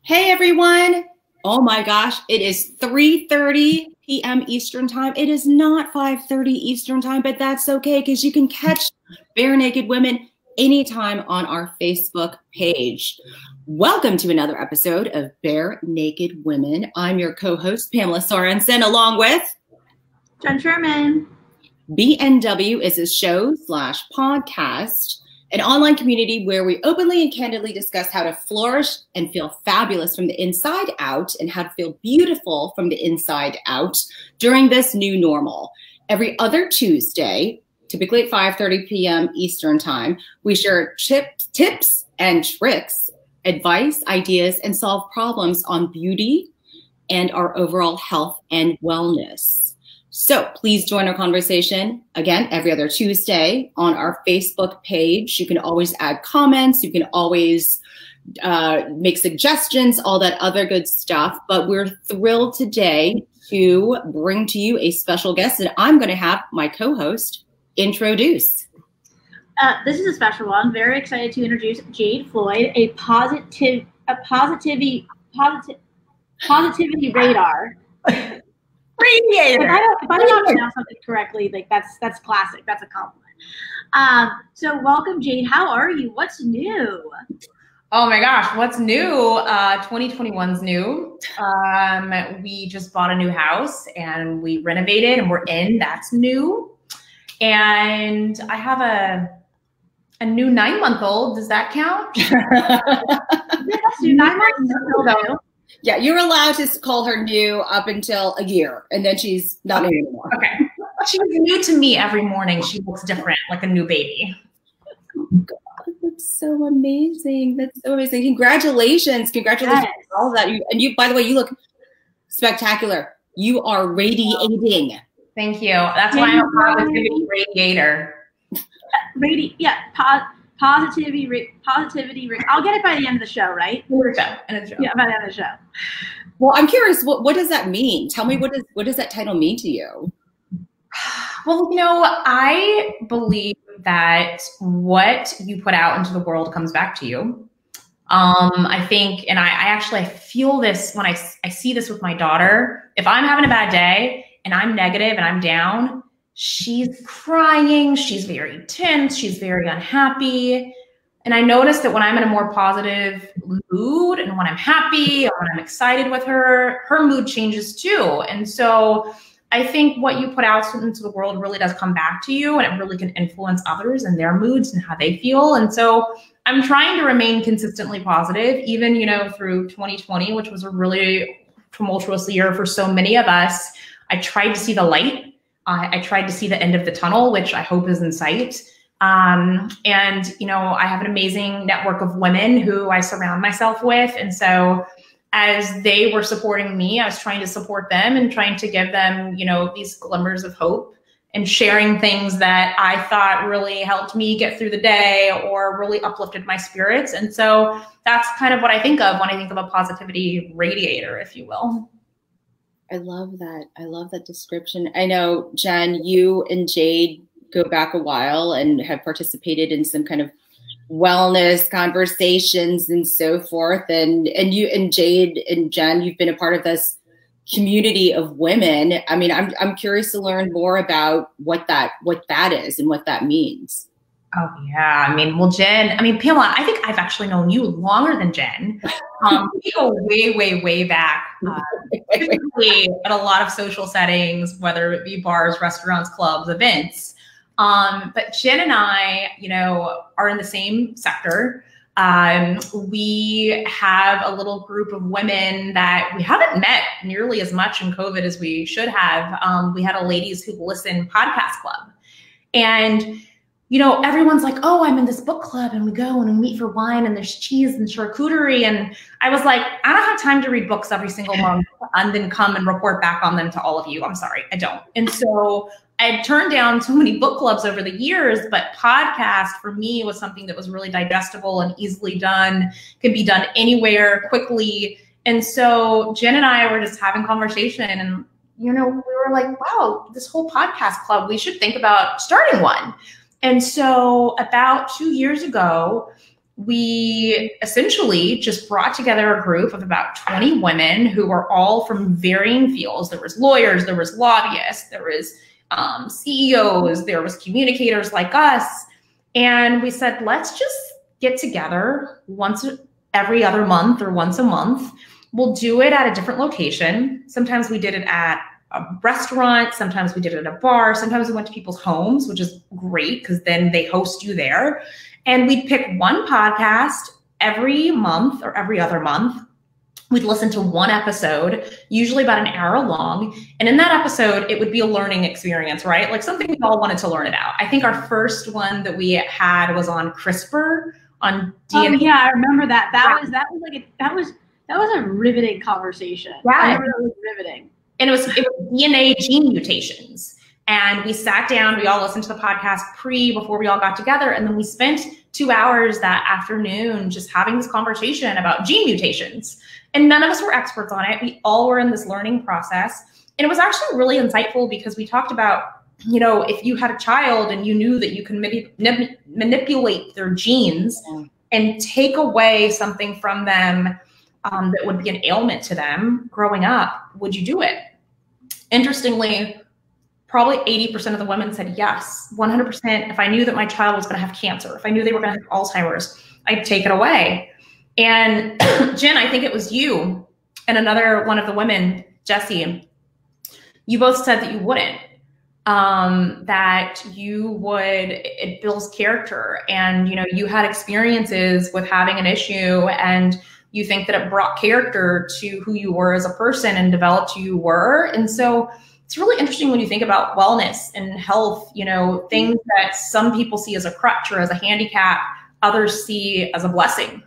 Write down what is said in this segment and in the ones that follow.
Hey everyone. Oh my gosh, it is 3:30 p.m. Eastern time. It is not 5:30 Eastern time, but that's okay because you can catch Bare Naked Women anytime on our Facebook page. Welcome to another episode of Bare Naked Women. I'm your co-host, Pamela Sorensen, along with Jen Sherman. BNW is a show/podcast, an online community where we openly and candidly discuss how to flourish and feel fabulous from the inside out and how to feel beautiful from the inside out during this new normal. Every other Tuesday, typically at 5:30 p.m. Eastern time, we share tips and tricks, advice, ideas, and solve problems on beauty and our overall health and wellness. So please join our conversation again every other Tuesday on our Facebook page. You can always add comments. You can always make suggestions, all that other good stuff. But we're thrilled today to bring to you a special guest, and I'm going to have my co-host introduce. This is a special one. I'm very excited to introduce Jade Floyd, a positivity radar. Radiator. If I don't pronounce something correctly, like that's classic. That's a compliment. So welcome, Jade. How are you? What's new? Oh my gosh, what's new? 2021's new. We just bought a new house and we renovated and we're in. That's new. And I have a new 9-month-old. Does that count? Yeah, that's new. 9 months. No. Yeah, you're allowed to call her new up until a year, and then she's not new anymore. Okay. She's new to me every morning. She looks different, like a new baby. Oh God, that's so amazing. That's so amazing. Congratulations. Congratulations Yes. on all of that. And you, by the way, you look spectacular. You are radiating. Thank you. That's why I'm a positivity radiator. Positivity. I'll get it by the end of the show, right? Yeah, by the end of the show. Well, I'm curious. What does that mean? Tell me, what does that title mean to you? Well, I believe that what you put out into the world comes back to you. I think, and I feel this when I see this with my daughter. If I'm having a bad day and I'm negative and I'm down, she's crying, she's very tense, she's very unhappy. And I notice that when I'm in a more positive mood and when I'm happy or when I'm excited with her, her mood changes too. And so I think what you put out into the world really does come back to you, and it really can influence others and their moods and how they feel. And so I'm trying to remain consistently positive, even, through 2020, which was a really tumultuous year for so many of us. I tried to see the light. I tried to see the end of the tunnel, which I hope is in sight. I have an amazing network of women who I surround myself with. And so as they were supporting me, I was trying to support them and trying to give them, these glimmers of hope and sharing things that I thought really helped me get through the day or really uplifted my spirits. And so that's kind of what I think of when I think of a positivity radiator, if you will. I love that. I love that description. I know, Jen, you and Jade go back a while and have participated in some kind of wellness conversations and so forth. And you and Jade and Jen, you've been a part of this community of women. I mean, I'm curious to learn more about what that is and what that means. Oh yeah. Pamela, I think I've actually known you longer than Jen. We go way back. Typically at a lot of social settings, whether it be bars, restaurants, clubs, events. But Jen and I, are in the same sector. We have a little group of women that we haven't met nearly as much in COVID as we should have. We had a Ladies Who Listen podcast club. And everyone's like, oh, I'm in this book club, and we go and we meet for wine and there's cheese and charcuterie. And I was like, I don't have time to read books every single month and then come and report back on them to all of you. I'm sorry, I don't. And so I had turned down so many book clubs over the years, but podcast for me was something that was really digestible and easily done, could be done anywhere quickly. And so Jen and I were just having conversation, and, we were like, wow, this whole podcast club, we should think about starting one. And so about 2 years ago, we essentially just brought together a group of about 20 women who were all from varying fields. There was lawyers, there was lobbyists, there was CEOs, there was communicators like us. And we said, let's just get together once every other month or once a month. We'll do it at a different location. Sometimes we did it at a restaurant. Sometimes we did it at a bar. Sometimes we went to people's homes, which is great because then they host you there. And we'd pick one podcast every month or every other month. We'd listen to one episode, usually about an hour long. And in that episode, it would be a learning experience, right? Like something we all wanted to learn about. I think our first one that we had was on CRISPR, on DNA. Oh yeah, I remember that. That was a riveting conversation. Yeah. I remember that was riveting. And it was DNA gene mutations. And we sat down, we all listened to the podcast before we all got together. And then we spent 2 hours that afternoon just having this conversation about gene mutations. And none of us were experts on it. We all were in this learning process. And it was actually really insightful because we talked about, you know, if you had a child and you knew that you can manipulate their genes and take away something from them that would be an ailment to them growing up, would you do it? Interestingly, probably 80% of the women said yes, 100%. If I knew that my child was going to have cancer, if I knew they were going to have Alzheimer's, I'd take it away. And Jen, I think it was you and another one of the women, Jessie, you both said that you wouldn't, that you would, it builds character. And, you know, you had experiences with having an issue and you think that it brought character to who you were as a person and developed who you were. And so it's really interesting when you think about wellness and health, you know, things that some people see as a crutch or as a handicap, others see as a blessing.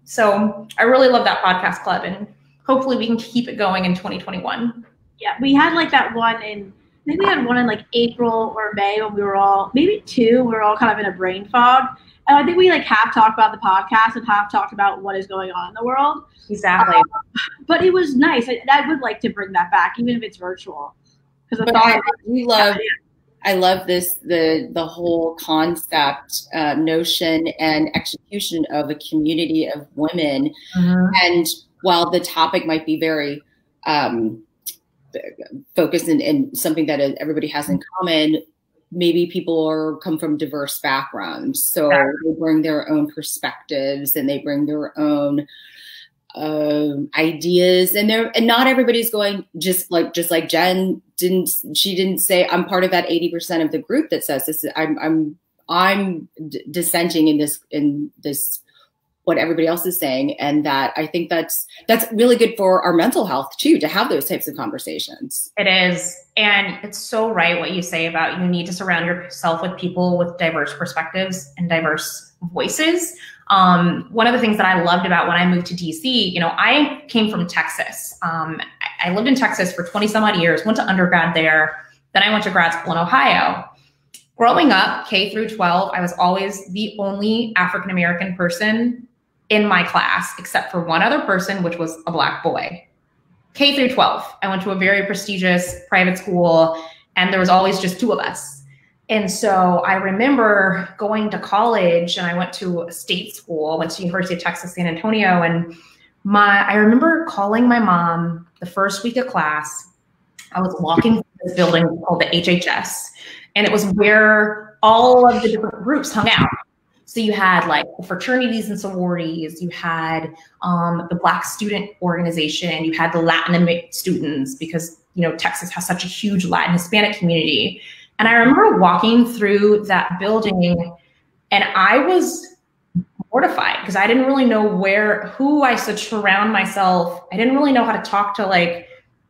So I really love that podcast club and hopefully we can keep it going in 2021. Yeah, we had like that one I think we had one in like April or May when we were all, maybe two, we were all kind of in a brain fog. And I think we like half talked about the podcast and half talked about what is going on in the world. Exactly. But it was nice. I would like to bring that back, even if it's virtual. Because I love this, the whole concept, notion and execution of a community of women. And while the topic might be very focused in something that everybody has in common, maybe people come from diverse backgrounds. So they bring their own perspectives and they bring their own ideas, and not everybody's going just like Jen didn't say I'm part of that 80% of the group that says this. I'm dissenting in this what everybody else is saying, and that I think that's really good for our mental health too, to have those types of conversations. It is, and it's so right what you say about you need to surround yourself with people with diverse perspectives and diverse voices. One of the things that I loved about when I moved to DC, you know, I came from Texas. I lived in Texas for 20 some odd years, went to undergrad there. Then I went to grad school in Ohio. Growing up, K through 12, I was always the only African-American person in my class, except for one other person, which was a Black boy. K through 12, I went to a very prestigious private school, and there was always just two of us. And so I remember going to college, and I went to a state school, went to University of Texas, San Antonio. And I remember calling my mom the first week of class. I was walking through this building called the HHS, and it was where all of the different groups hung out. So you had like the fraternities and sororities, you had the Black student organization, you had the Latin students, because, you know, Texas has such a huge Latin Hispanic community. And I remember walking through that building and I was mortified because I didn't really know who I should surround myself. I didn't really know how to talk to like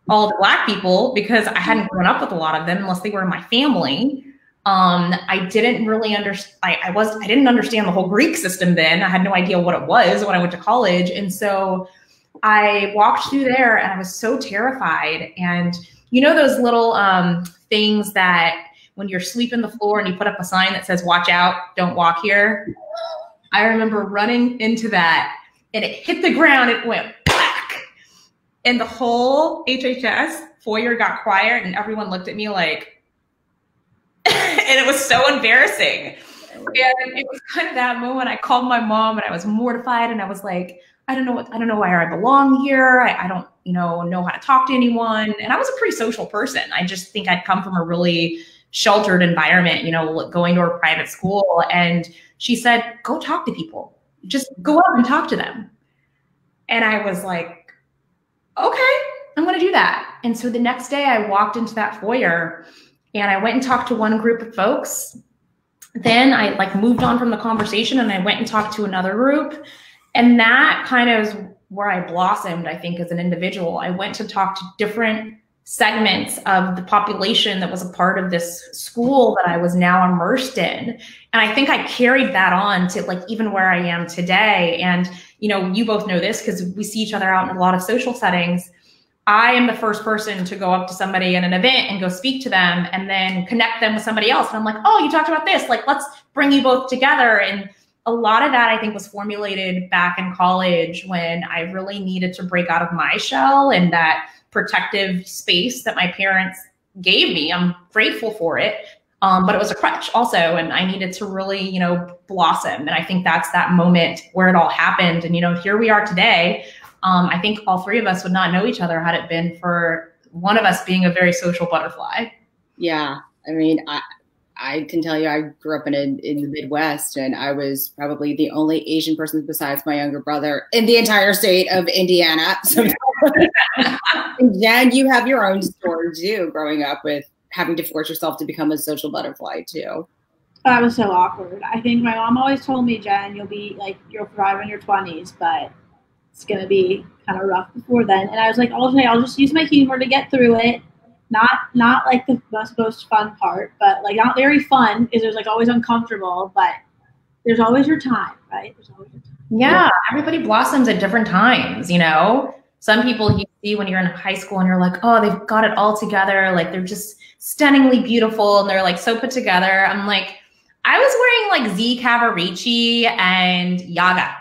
all the Black people because I hadn't grown up with a lot of them unless they were in my family. I didn't really understand. I didn't understand the whole Greek system then. I had no idea what it was when I went to college. And so I walked through there and I was so terrified. And you know, those little things that when you're sweeping the floor and you put up a sign that says, watch out, don't walk here. I remember running into that and it hit the ground. It went black. And the whole HHS foyer got quiet and everyone looked at me like, and it was so embarrassing. And it was kind of that moment. I called my mom and I was mortified and I was like, I don't know where I belong here. I don't, know how to talk to anyone. And I was a pretty social person. I just think I'd come from a really sheltered environment, going to a private school. And she said, go talk to people. Just go up and talk to them. And I was like, okay, I'm going to do that. And so the next day I walked into that foyer and I went and talked to one group of folks. Then I moved on from the conversation and I went and talked to another group. And that kind of is where I blossomed, I think, as an individual. I went to talk to different segments of the population that was a part of this school that I was now immersed in. And I think I carried that on to even where I am today. And, you both know this because we see each other out in a lot of social settings. I am the first person to go up to somebody in an event and go speak to them and then connect them with somebody else. And I'm like, oh, you talked about this. Let's bring you both together. And a lot of that, I think, was formulated back in college when I really needed to break out of my shell and that protective space that my parents gave me. I'm grateful for it. But it was a crutch also. And I needed to really, blossom. And I think that's that moment where it all happened. And, here we are today. I think all three of us would not know each other had it been for one of us being a very social butterfly. Yeah. I mean, I can tell you, I grew up in the Midwest, and I was probably the only Asian person besides my younger brother in the entire state of Indiana. So, and Jen, you have your own story too, growing up with having to force yourself to become a social butterfly too. That was so awkward. I think my mom always told me, Jen, you'll thrive in your 20s, but it's going to be kind of rough before then. And I was like, okay, I'll just use my humor to get through it. Not like the most fun part, but not very fun because it was always uncomfortable, but there's always your time, right? There's always your time. Yeah. Everybody blossoms at different times, Some people you see when you're in high school and you're like, oh, they've got it all together. They're just stunningly beautiful and they're so put together. I'm like, I was wearing Z Cavaricci and Yaga.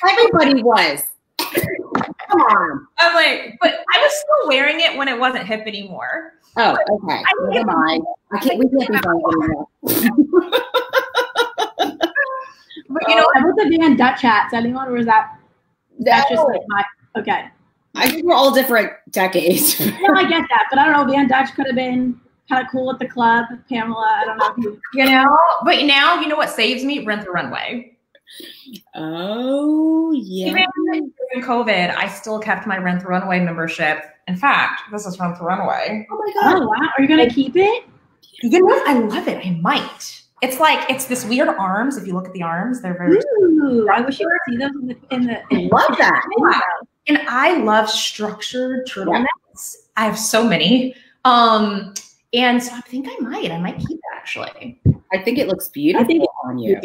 Everybody was. Come on. I'm like, but I was still wearing it when it wasn't hip anymore. Oh, okay. Never mind. We can't be anymore. But I was the Van Dutch hats. Anyone, or was that? That's just okay. I think we're all different decades. No, I get that, but I don't know. Van Dutch could have been kind of cool at the club. Pamela, I don't know. But now you know what saves me? Rent the Runway. Oh, yeah. Even during COVID, I still kept my Rent the Runway membership. In fact, this is Rent the Runway. Oh my God. Oh, wow. Are you going to keep it? I love it. I might. It's this weird arms. If you look at the arms, they're very. Ooh, I wish you could see those in the. I love that. Yeah. And I love structured turtlenecks. Yeah. I have so many. And so I think I might keep it actually. I think it looks beautiful on you.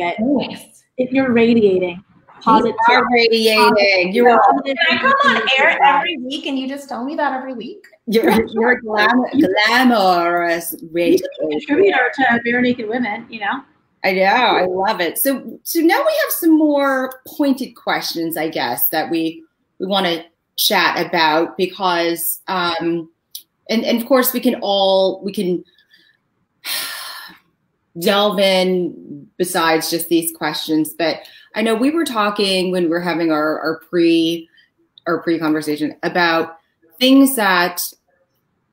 If you're radiating. Positive. You are radiating. Can I come on air every week and you just tell me that every week? You're glamorous radiator. Contributor to Bare Naked Women, I know. I love it. So now we have some more pointed questions, I guess, that we want to chat about because, and of course we can delve in besides just these questions, but I know we were talking when we were having our pre-conversation about things that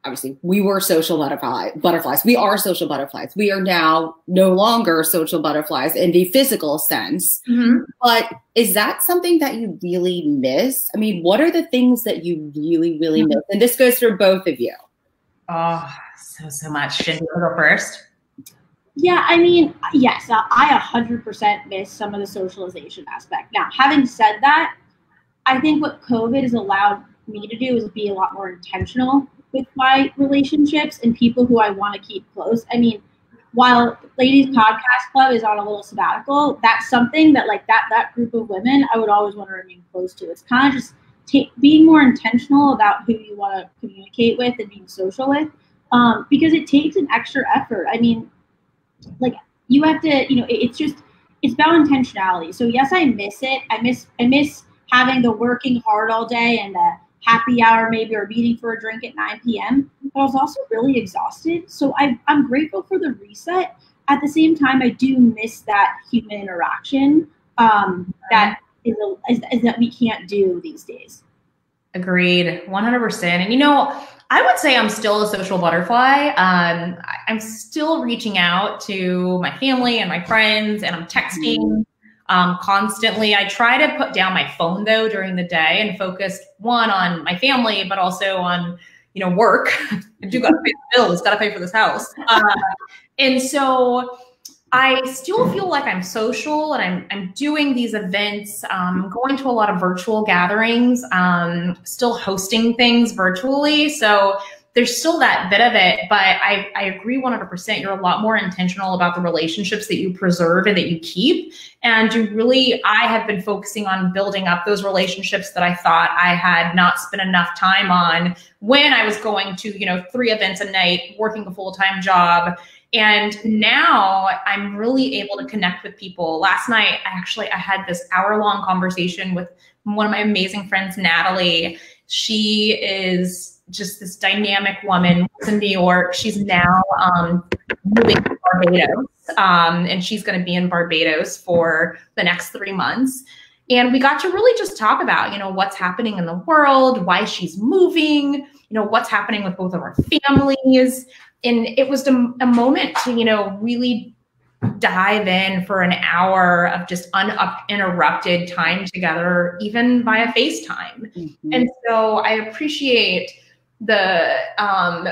obviously we were social butterflies. We are social butterflies. We are now no longer social butterflies in the physical sense. Mm-hmm. But is that something that you really miss? I mean, what are the things that you really, really miss? And this goes for both of you. Oh, so much. Should we go first? Yeah, I mean, yes, I 100% miss some of the socialization aspect. Now, having said that, I think what COVID has allowed me to do is be a lot more intentional with my relationships and people who I want to keep close. I mean, while Ladies Podcast Club is on a little sabbatical, that's something that that group of women I would always want to remain close to. It's kind of just being more intentional about who you want to communicate with and being social with, because it takes an extra effort. I mean, you have to, it's about intentionality. So yes, I miss it. I miss having the working hard all day and the happy hour maybe, or meeting for a drink at 9 p.m. But I was also really exhausted. So I'm grateful for the reset. at the same time, I do miss that human interaction that we can't do these days. Agreed, 100%. And you know, I would say I'm still a social butterfly. I'm still reaching out to my family and my friends, and I'm texting constantly. I try to put down my phone though during the day and focus one on my family, but also on, you know, work. I do got to pay the bills, got to pay for this house. And so I still feel like I'm social, and I'm doing these events, going to a lot of virtual gatherings, still hosting things virtually. So there's still that bit of it, but I agree 100%. You're a lot more intentional about the relationships that you preserve and that you keep. And I have been focusing on building up those relationships that I thought I had not spent enough time on when I was going to, you know, 3 events a night, working a full-time job. And now I'm really able to connect with people. Last night, I had this hour-long conversation with one of my amazing friends, Natalie. She is just this dynamic woman in New York. She's now moving to Barbados, and she's going to be in Barbados for the next 3 months. And we got to really just talk about, you know, what's happening in the world, why she's moving, you know, what's happening with both of our families. And it was a moment to, you know, really dive in for an hour of just uninterrupted time together, even via FaceTime. Mm-hmm. And so I appreciate the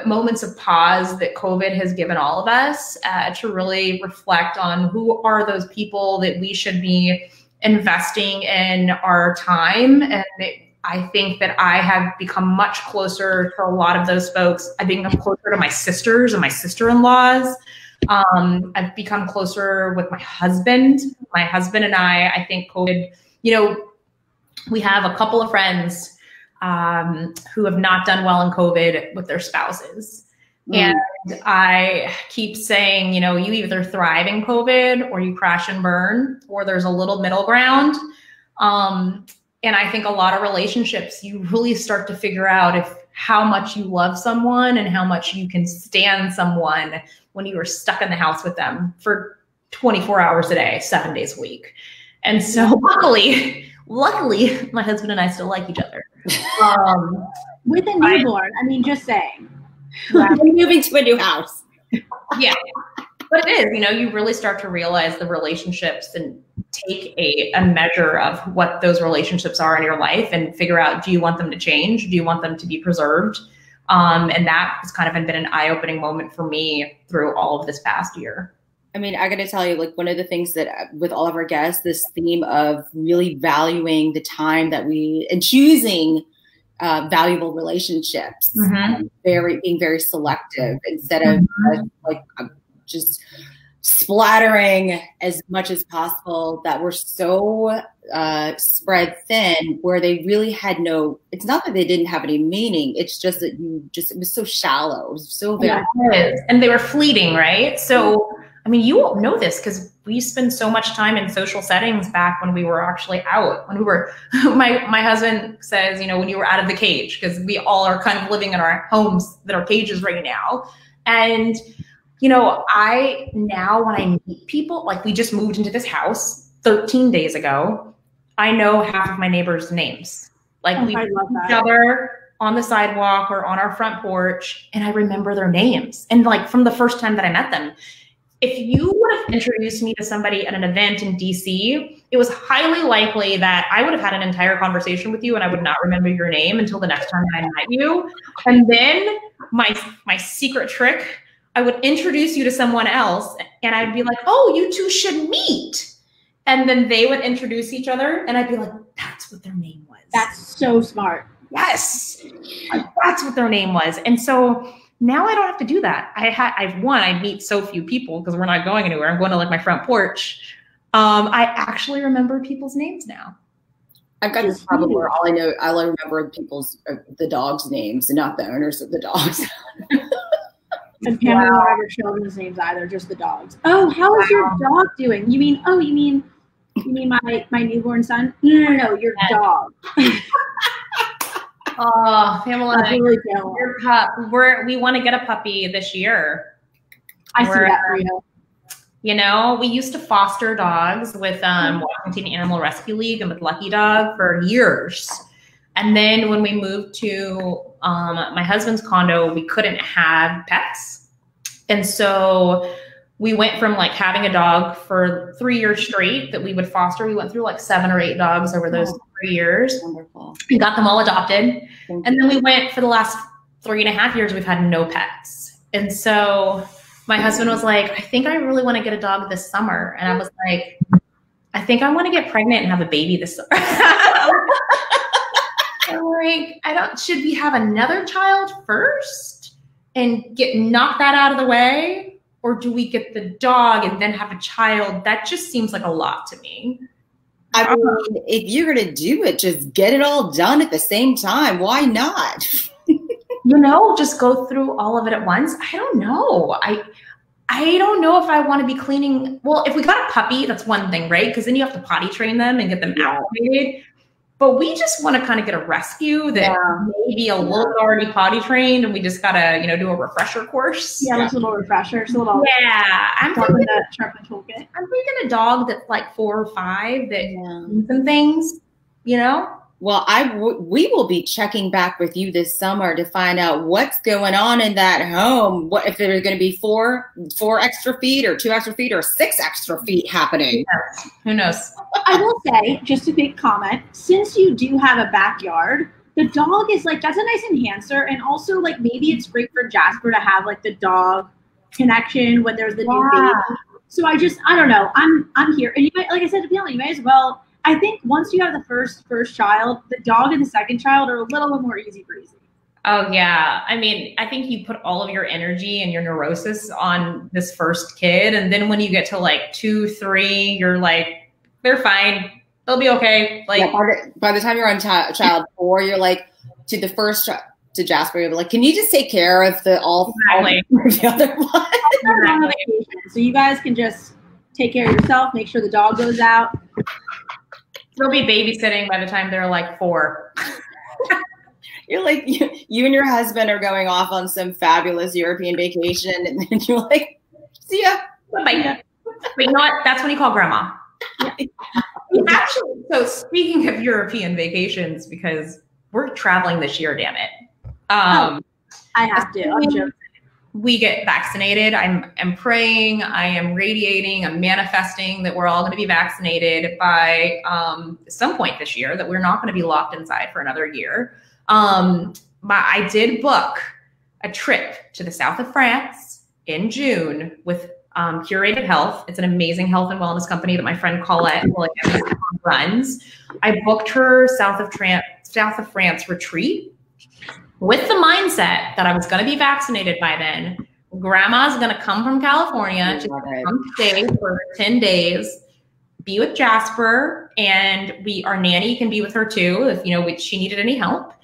moments of pause that COVID has given all of us to really reflect on who are those people that we should be investing in our time. And I think that I have become much closer to a lot of those folks. I've become closer to my sisters and my sister-in-laws. I've become closer with my husband. My husband and I think COVID, you know, we have a couple of friends who have not done well in COVID with their spouses. And I keep saying, you know, you either thrive in COVID or you crash and burn, or there's a little middle ground. And I think a lot of relationships, you really start to figure out how much you love someone and how much you can stand someone when you are stuck in the house with them for 24 hours a day, 7 days a week. And so luckily, my husband and I still like each other. With a newborn, I mean, just saying. Moving to a new house. Yeah. But it is, you know, you really start to realize the relationships and take a measure of what those relationships are in your life and figure out, do you want them to change? Do you want them to be preserved? And that has kind of been an eye-opening moment for me through all of this past year. I mean, I got to tell you, like, one of the things that with all of our guests, this theme of really valuing the time that and choosing valuable relationships, being very selective instead of just splattering as much as possible, that we're so spread thin, where they really had it's not that they didn't have any meaning. It's just that it was so shallow. It was so very, and they were fleeting, right? So, I mean, you won't know this because we spend so much time in social settings back when we were actually out, when we were, my husband says, you know, when you were out of the cage, because we all are kind of living in our homes that are cages right now. And you know, now when I meet people, like we just moved into this house 13 days ago, I know half of my neighbors' names. Like we meet each other on the sidewalk or on our front porch, and I remember their names. And like from the first time that I met them, if you would have introduced me to somebody at an event in DC, it was highly likely that I would have had an entire conversation with you and I would not remember your name until the next time I met you. And then my secret trick, I would introduce you to someone else and I'd be like, oh, you two should meet. And then they would introduce each other and I'd be like, that's what their name was. That's so smart. Yes, that's what their name was. And so now I don't have to do that. I meet so few people because we're not going anywhere. I'm going to like my front porch. I actually remember people's names now. I've got this problem where all I remember the dogs' names and not the owners of the dogs. And Pamela don't have her children's names either, just the dogs. Oh, how is your dog doing? You mean my newborn son? No, your dog. Oh, Pamela, your pup. We want to get a puppy this year. I see that for you. You know, we used to foster dogs with Washington Animal Rescue League and with Lucky Dog for years. And then when we moved to my husband's condo, we couldn't have pets. And so we went from like having a dog for 3 years straight that we would foster. We went through like 7 or 8 dogs over those 3 years. Wonderful. We got them all adopted. And then we went for the last 3.5 years, we've had no pets. And so my husband was like, I think I really want to get a dog this summer. And I was like, I think I want to get pregnant and have a baby this summer. Like, should we have another child first and knock that out of the way? Or do we get the dog and then have a child? That just seems like a lot to me. I mean, if you're going to do it, just get it all done at the same time. Why not? You know, just go through all of it at once. I don't know. I don't know if I want to be cleaning. Well, if we got a puppy, that's one thing, right? Because then you have to potty train them and get them acclimated. But we just want to kind of get a rescue that maybe a little bit already potty trained, and we just gotta, you know, do a refresher course. Yeah, just a little refresher. It's a little I'm thinking sharpen toolkit. I'm thinking a dog that's like 4 or 5 that needs some things, you know. Well, we will be checking back with you this summer to find out what's going on in that home. What if there's going to be 4 extra feet or 2 extra feet or 6 extra feet happening? Who knows? I will say, just a big comment, since you do have a backyard, the dog is like, that's a nice enhancer. And also like, maybe it's great for Jasper to have like the dog connection when there's the new baby. So I don't know. I'm here. And you might, like I said to Bianca, you may as well. I think once you have the first child, the dog and the second child are a little bit more easy breezy. Oh yeah. I mean, I think you put all of your energy and your neurosis on this first kid. And then when you get to like 2, 3, you're like, they're fine. They'll be okay. Like by the time you're on child 4, you're like to Jasper, you're like, can you just take care of the other one? So you guys can just take care of yourself, make sure the dog goes out. They'll be babysitting by the time they're like 4. You're like, you and your husband are going off on some fabulous European vacation, and then you're like, see ya. Bye. But you know what? That's when you call grandma. Actually, so speaking of European vacations, because we're traveling this year, damn it. I have to. I'm joking. We get vaccinated. I'm praying, I am radiating, I'm manifesting that we're all going to be vaccinated by some point this year, that we're not going to be locked inside for another year. I did book a trip to the south of France in June with Curated Health. It's an amazing health and wellness company that my friend Colette runs. I booked her south of France retreat with the mindset that I was going to be vaccinated by then. Grandma's going to come from California to come stay for 10 days, be with Jasper, and our nanny can be with her too if she needed any help.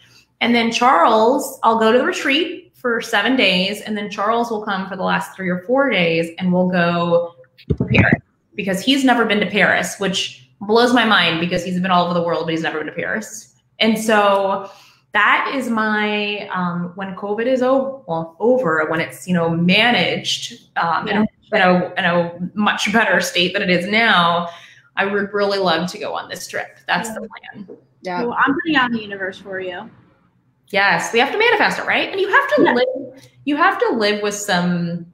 And then Charles, I'll go to the retreat for 7 days, and then Charles will come for the last 3 or 4 days, and we'll go to Paris because he's never been to Paris, which blows my mind because he's been all over the world, but he's never been to Paris. And so that is my, when COVID is over, when it's, managed in a much better state than it is now, I would really love to go on this trip. That's the plan. Yeah. So I'm putting out in the universe for you. Yes. We have to manifest it, right? And you have to live with some,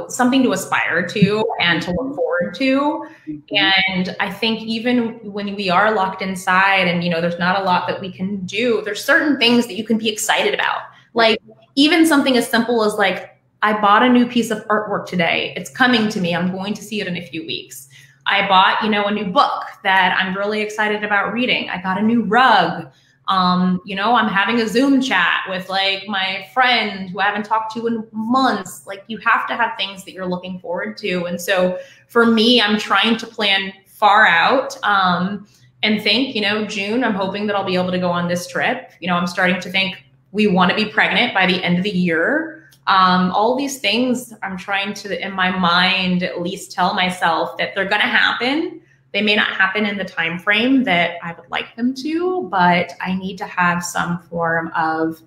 something to aspire to and to look forward to. And I think even when we are locked inside and, there's not a lot that we can do, there's certain things that you can be excited about. Like even something as simple as like, I bought a new piece of artwork today. It's coming to me. I'm going to see it in a few weeks. I bought, a new book that I'm really excited about reading. I got a new rug. I'm having a Zoom chat with like my friend who I haven't talked to in months. Like you have to have things that you're looking forward to. And so for me, I'm trying to plan far out and think, June, I'm hoping that I'll be able to go on this trip. I'm starting to think we want to be pregnant by the end of the year. All these things I'm trying to, in my mind, at least tell myself that they're going to happen. They may not happen in the time frame that I would like them to, but I need to have some form of,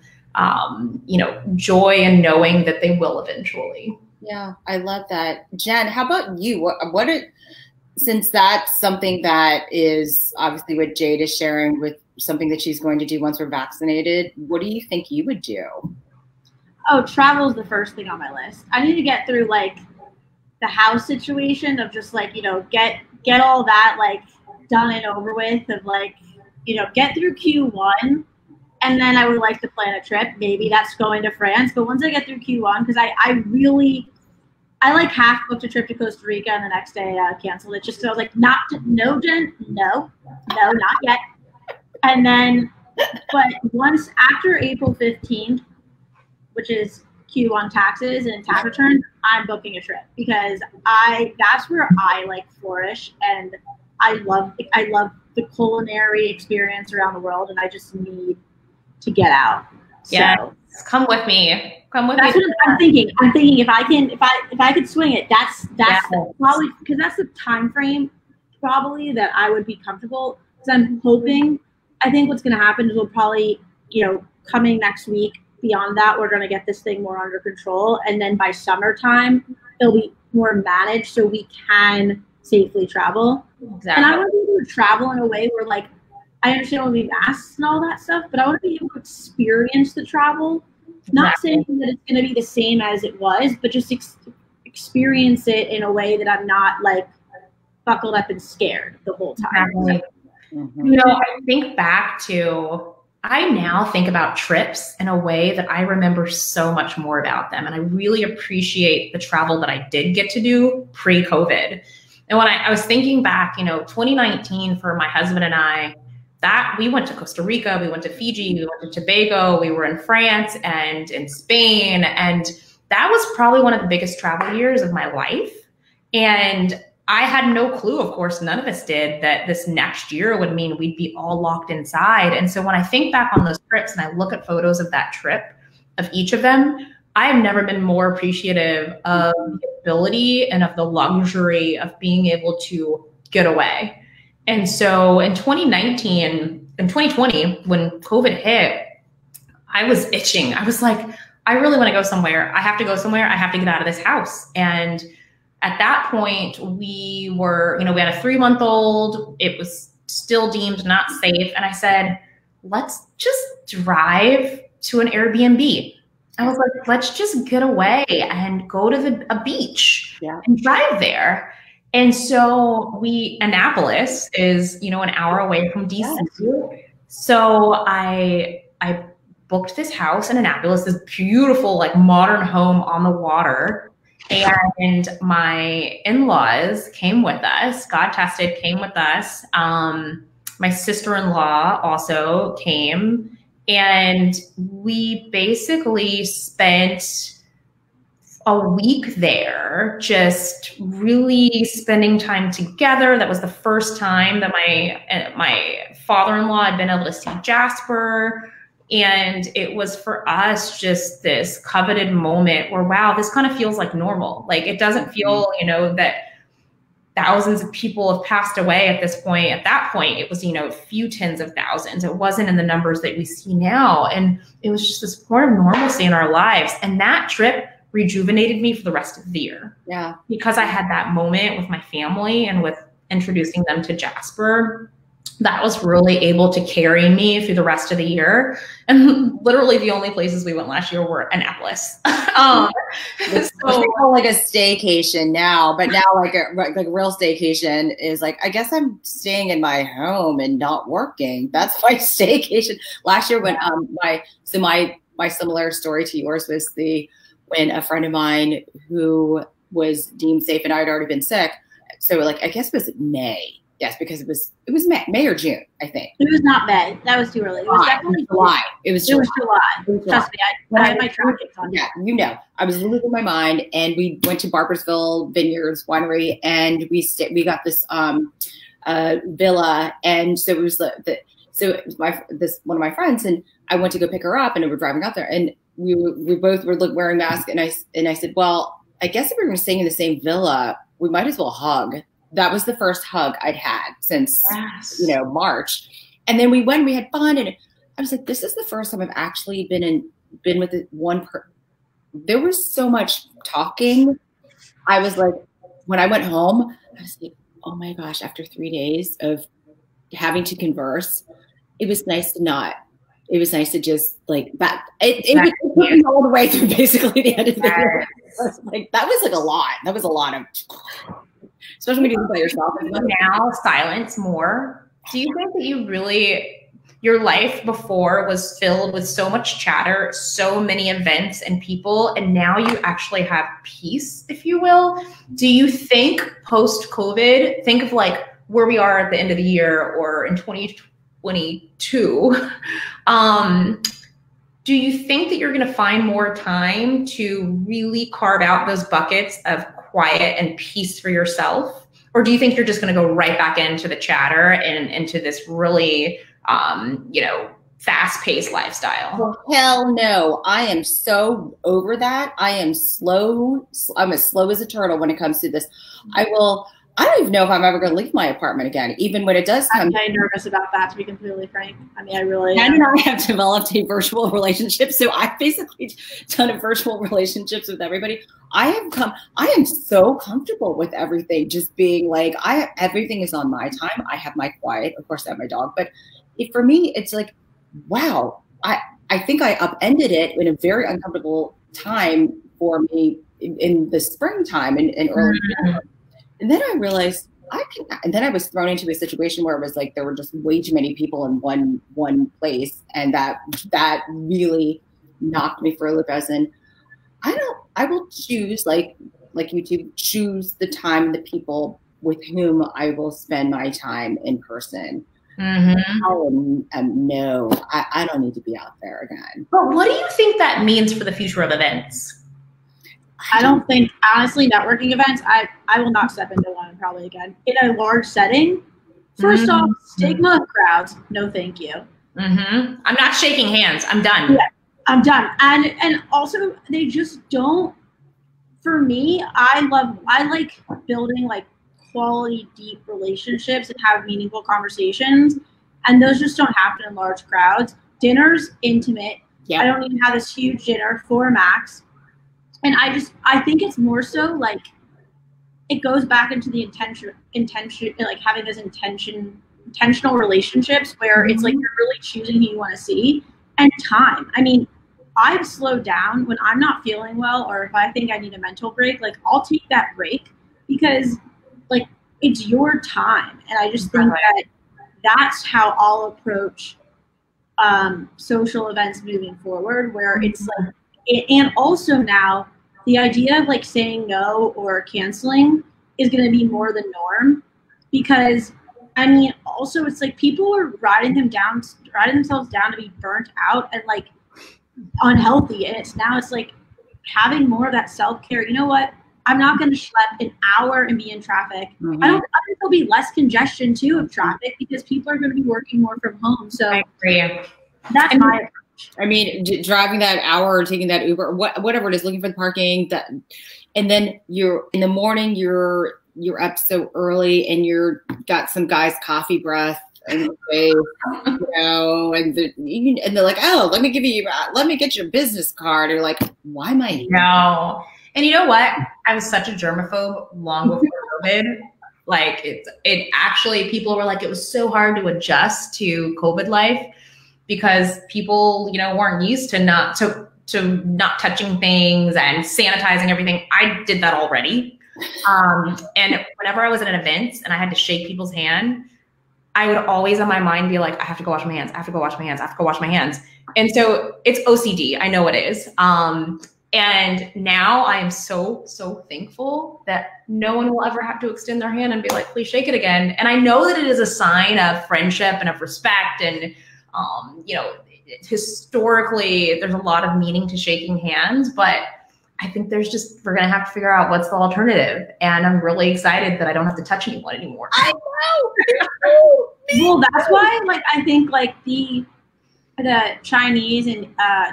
joy in knowing that they will eventually. Yeah, I love that. Jen, how about you? What are, since that's something that is obviously what Jade is sharing with something that she's going to do once we're vaccinated, what do you think you would do? Oh, travel is the first thing on my list. I need to get through like the house situation of just like, you know, get all that like done and over with, of like, you know, get through Q1, and then I would like to plan a trip. Maybe that's going to France. But once I get through Q1, because I like half booked a trip to Costa Rica and the next day canceled it, just so I was like, no, Jen, no, not yet. And then, but once after April 15th, which is Q1 taxes and tax returns, I'm booking a trip, because that's where I like flourish, and I love the culinary experience around the world, and I just need to get out. Yeah, so, come with me. Come with that's me. what I'm thinking. I'm thinking if I could swing it, that's probably, because that's the time frame probably that I would be comfortable. Because I'm hoping, I think what's going to happen is we'll probably, you know, coming next week, beyond that, we're going to get this thing more under control, and then by summertime it'll be more managed so we can safely travel. Exactly. And I want to be able to travel in a way where, like, I understand we'll be masks and all that stuff, but I want to be able to experience the travel. Not saying that it's going to be the same as it was, but just experience it in a way that I'm not like buckled up and scared the whole time. Exactly. You know, I think back to, I now think about trips in a way that I remember so much more about them. And I really appreciate the travel that I did get to do pre-COVID. And when I was thinking back, you know, 2019 for my husband and I, that we went to Costa Rica, we went to Fiji, we went to Tobago, we were in France and in Spain. And that was probably one of the biggest travel years of my life. And I had no clue, of course, none of us did, that this next year would mean we'd be all locked inside. And so when I think back on those trips and I look at photos of that trip, of each of them, I have never been more appreciative of the ability and of the luxury of being able to get away. And so in 2019 and 2020, when COVID hit, I was itching. I was like, I really want to go somewhere. I have to go somewhere. I have to get out of this house. And at that point, we were, you know, we had a 3-month-old. It was still deemed not safe. And I said, let's just drive to an Airbnb. I was like, let's just get away and go to a beach and drive there. And so Annapolis is, you know, an hour away from DC. Yes. So I booked this house in Annapolis, this beautiful, like, modern home on the water. And my in-laws came with us. God tested, came with us. My sister-in-law also came. And we basically spent a week there, just really spending time together. That was the first time that my father-in-law had been able to see Jasper. And it was for us just this coveted moment where, wow, this kind of feels like normal. Like, it doesn't feel, you know, that thousands of people have passed away at this point. At that point, it was, you know, a few tens of thousands. It wasn't in the numbers that we see now. And it was just this point of normalcy in our lives. And that trip rejuvenated me for the rest of the year. Yeah. Because I had that moment with my family and with introducing them to Jasper. That was really able to carry me through the rest of the year. And literally the only places we went last year were Annapolis. So like a staycation now, but now like a real staycation is like, I guess I'm staying in my home and not working. That's my staycation. Last year when my similar story to yours was when a friend of mine who was deemed safe and I had already been sick. So like, I guess it was May. Yes, because it was May or June, I think. It was not May. That was too early. It was definitely July. It was July. Trust me, I had my traffic on. Yeah, you know, I was losing my mind, and we went to Barboursville Vineyards Winery, and we got this villa, and so it was one of my friends, and I went to go pick her up, and we were driving out there, and we both were wearing masks, and I said, well, I guess if we're going to stay in the same villa, we might as well hug. That was the first hug I'd had since, you know, March. And then we had fun. And I was like, this is the first time I've actually been with one there was so much talking. I was like, when I went home, I was like, oh my gosh, after 3 days of having to converse, it was nice to just like that. It took me all the way through basically the end of the year. Like that was like a lot. That was a lot of, especially when you do it by yourself. Now silence more. Do you think that your life before was filled with so much chatter, so many events and people, and now you actually have peace, if you will? Do you think post-COVID, think of like where we are at the end of the year or in 2022, do you think that you're going to find more time to really carve out those buckets of quiet and peace for yourself? Or do you think you're just going to go right back into the chatter and into this really, fast-paced lifestyle? Well, hell no. I am so over that. I am slow. I'm as slow as a turtle when it comes to this. I don't even know if I'm ever going to leave my apartment again, even when it does come. I'm kind of nervous about that, to be completely frank. I mean, I really. And I have developed a virtual relationship, so I've basically done a virtual relationships with everybody. I am so comfortable with everything, just being like, everything is on my time. I have my quiet. Of course, I have my dog, but for me, it's like, wow. I think I upended it in a very uncomfortable time for me in the springtime and early. And then I realized and then I was thrown into a situation where it was like there were just way too many people in one place, and that really knocked me for a loop. As in, I will choose like you to choose the time, the people with whom I will spend my time in person. No, I don't need to be out there again. But what do you think that means for the future of events? I don't think, honestly, networking events, I will not step into one probably again. In a large setting, first off, stigma of crowds, no thank you. I'm not shaking hands. I'm done. Yeah, I'm done. And also, they just don't, for me, I like building like quality, deep relationships and have meaningful conversations. And those just don't happen in large crowds. Dinner's intimate. Yeah. I don't even have this huge dinner, 4 max. And I think it's more so like it goes back into the intention, like having this intentional relationships where it's like you're really choosing who you want to see, and time. I mean, I've slowed down when I'm not feeling well, or if I think I need a mental break, like I'll take that break because like it's your time. And I just think that that's how I'll approach social events moving forward, where it's like, and also now the idea of like saying no or canceling is going to be more the norm, because I mean, also it's like people are riding themselves down to be burnt out and like unhealthy. And it's like having more of that self-care. You know what? I'm not going to schlep an hour and be in traffic. I think there'll be less congestion too of traffic because people are going to be working more from home. So I agree. That's my approach. I mean, driving that hour or taking that Uber, whatever it is, looking for the parking, and then you're in the morning, you're up so early and you're got some guy's coffee breath and and they're like, oh, let me get your business card. Or like, why am I here? No. And you know what? I was such a germaphobe long before COVID. Like it actually, people were like, it was so hard to adjust to COVID life because people, weren't used to not touching things and sanitizing everything. I did that already. And whenever I was at an event and I had to shake people's hand, I would always in my mind be like, I have to go wash my hands. I have to go wash my hands. I have to go wash my hands. And so it's OCD. I know it is. And now I am so, so thankful that no one will ever have to extend their hand and be like, please shake it again. And I know that it is a sign of friendship and of respect. And, historically, there's a lot of meaning to shaking hands, but I think we're going to have to figure out what's the alternative. And I'm really excited that I don't have to touch anyone anymore. I know. Well, that's why, I think, the Chinese and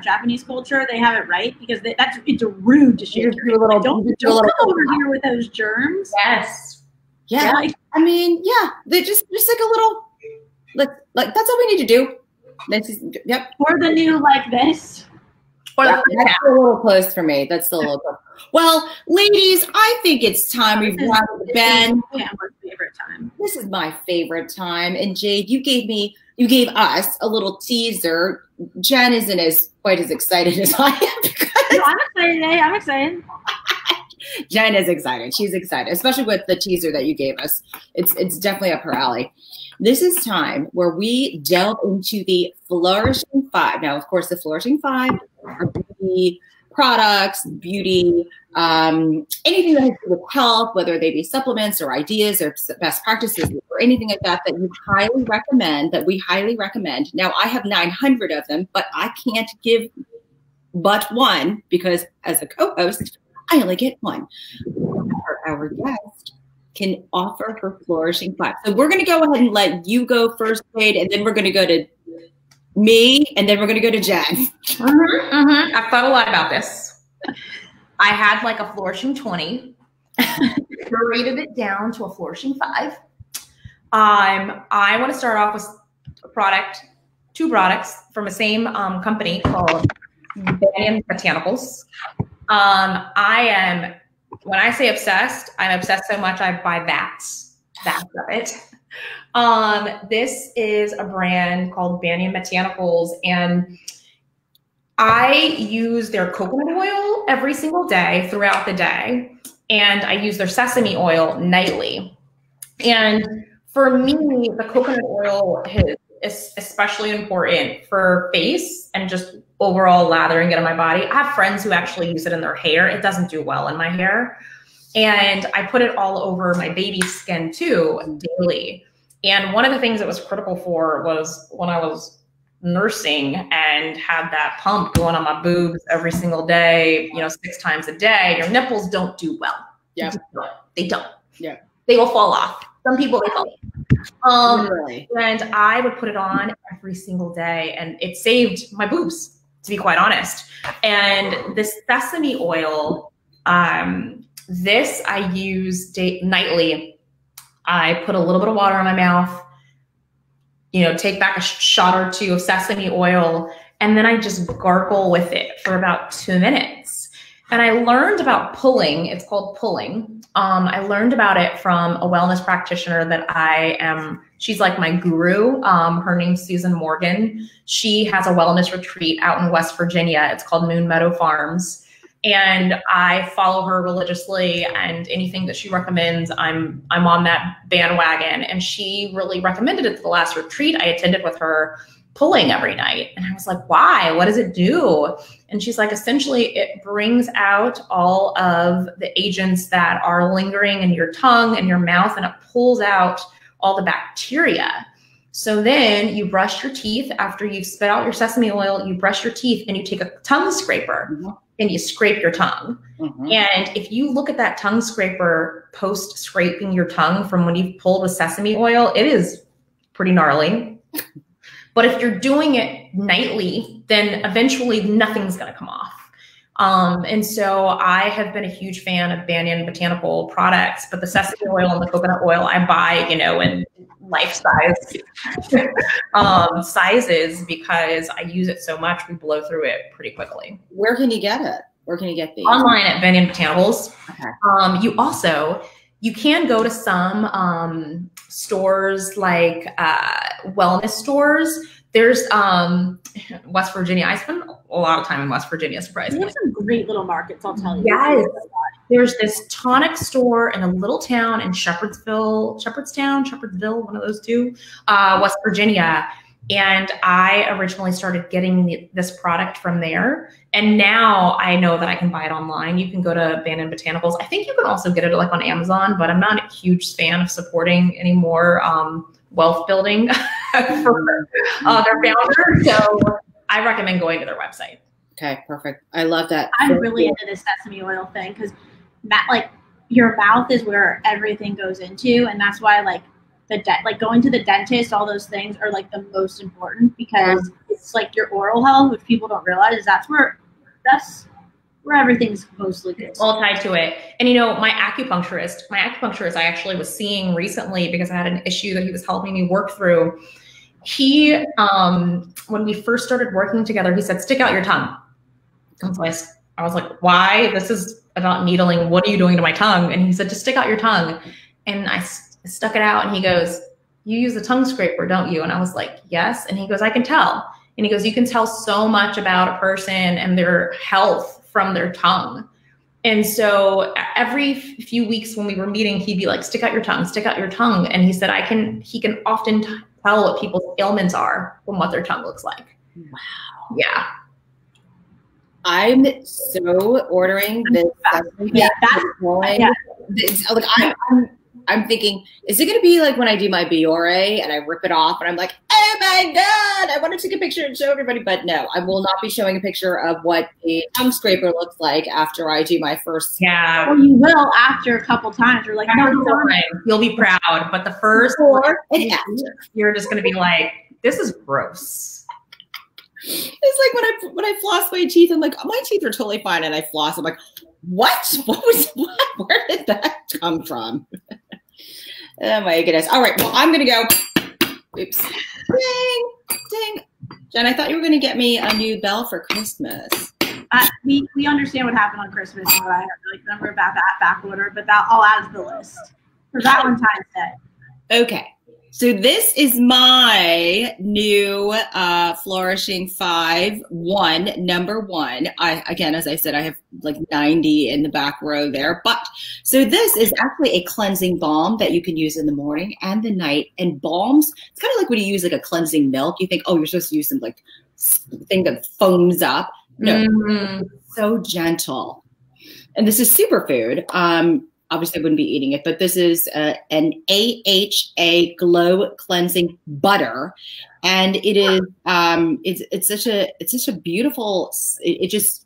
Japanese culture, they have it right because it's rude to shake your hand. Don't come over here with those germs. Yes. Yeah. They just like a little, like that's all we need to do. Yep. Or the new like this. Or that's a little close for me. That's still a little close. Well, ladies, I think it's time we've got Ben. Favorite time. This is my favorite time. And Jade, you gave us a little teaser. Jen isn't quite as excited as I am. No, I'm excited today. I'm excited. Jen is excited. She's excited, especially with the teaser that you gave us. It's definitely up her alley. This is time where we delve into the Flourishing Five. Now, of course, the Flourishing Five are beauty products, beauty, anything that has to do with health, whether they be supplements or ideas or best practices or anything like that that you highly recommend, that we highly recommend. Now, I have 900 of them, but I can't give but one because as a co-host, I only get one. Our guest can offer her Flourishing Five. So we're going to go ahead and let you go first, Jade, and then we're going to go to me, and then we're going to go to Jen. I've thought a lot about this. I had like a Flourishing 20, rated it down to a Flourishing 5. I want to start off with two products from the same company called Banyan Botanicals. When I say obsessed, I'm obsessed so much I buy vats of it. This is a brand called Banyan Botanicals, and I use their coconut oil every single day throughout the day, and I use their sesame oil nightly. And for me, the coconut oil is especially important for face and just overall lathering it on my body. I have friends who actually use it in their hair. It doesn't do well in my hair. And I put it all over my baby's skin too, daily. And one of the things it was critical for was when I was nursing and had that pump going on my boobs every single day, 6 times a day, your nipples don't do well. Yeah. They don't. Yeah. They will fall off. Some people, they fall off. Really? And I would put it on every single day, and it saved my boobs, to be quite honest. And this sesame oil, this I use nightly. I put a little bit of water in my mouth, take back a shot or two of sesame oil, and then I just gargle with it for about 2 minutes. And I learned about pulling. It's called pulling. I learned about it from a wellness practitioner that she's like my guru. Her name's Susan Morgan. She has a wellness retreat out in West Virginia. It's called Moon Meadow Farms. And I follow her religiously, and anything that she recommends, I'm on that bandwagon. And she really recommended it to the last retreat I attended with her, pulling every night. And I was like, why? What does it do? And she's like, essentially, it brings out all of the agents that are lingering in your tongue and your mouth, and it pulls out all the bacteria. So then you brush your teeth after you've spit out your sesame oil, you brush your teeth and you take a tongue scraper and you scrape your tongue. And if you look at that tongue scraper post scraping your tongue from when you've pulled with sesame oil, it is pretty gnarly. But if you're doing it nightly, then eventually nothing's going to come off. And so I have been a huge fan of Banyan Botanical products, but the sesame oil and the coconut oil I buy, in life-size sizes because I use it so much. We blow through it pretty quickly. Where can you get it? Where can you get these? Online at Banyan Botanicals. Okay. You can go to some stores like wellness stores. There's West Virginia. I spend a lot of time in West Virginia, surprisingly. We have some great little markets, I'll tell you. Yes. There's this tonic store in a little town in Shepherdstown, one of those two, West Virginia. And I originally started getting this product from there. And now I know that I can buy it online. You can go to Banyan Botanicals. I think you can also get it like on Amazon, but I'm not a huge fan of supporting any more wealth building for their founder. So I recommend going to their website. Okay, perfect. I love that. I'm really into this sesame oil thing because your mouth is where everything goes into, and that's why going to the dentist, all those things are like the most important because it's like your oral health, which people don't realize is that's where everything's mostly good. All tied to it. And my acupuncturist I actually was seeing recently because I had an issue that he was helping me work through. He, when we first started working together, he said, stick out your tongue. And so I was like, why? This is about needling. What are you doing to my tongue? And he said, just stick out your tongue. And I stuck it out, and he goes, you use a tongue scraper, don't you? And I was like, yes. And he goes, I can tell. And he goes, you can tell so much about a person and their health from their tongue. And so every few weeks when we were meeting, he'd be like, stick out your tongue, stick out your tongue. And he said, he can often tell what people's ailments are from what their tongue looks like. Wow. Yeah. I'm so ordering this. Yeah, I'm thinking, is it going to be like when I do my Biore and I rip it off and I'm like, oh my God, I want to take a picture and show everybody. But no, I will not be showing a picture of what a tongue scraper looks like after I do my first. Yeah. Well, you will after a couple times. You're like, no, you'll be proud. But the first, you're just going to be like, this is gross. It's like when I floss my teeth, I'm like, oh, my teeth are totally fine. And I floss, I'm like, what? Where did that come from? Oh my goodness. All right. Well, I'm going to go. Oops. Ding. Jen, I thought you were going to get me a new bell for Christmas. We understand what happened on Christmas and what I have to remember about that back order, but I'll add to the list for Valentine's Day. Okay. So this is my new Flourishing 5-1, number 1. Again, as I said, I have like 90 in the back row there. But so this is actually a cleansing balm that you can use in the morning and the night. And balms, it's kind of like when you use like a cleansing milk. You think, oh, you're supposed to use some like thing that foams up. No, it's so gentle. And this is superfood. Obviously, I wouldn't be eating it, but this is an AHA Glow Cleansing Butter, and it is it's such a beautiful. It just,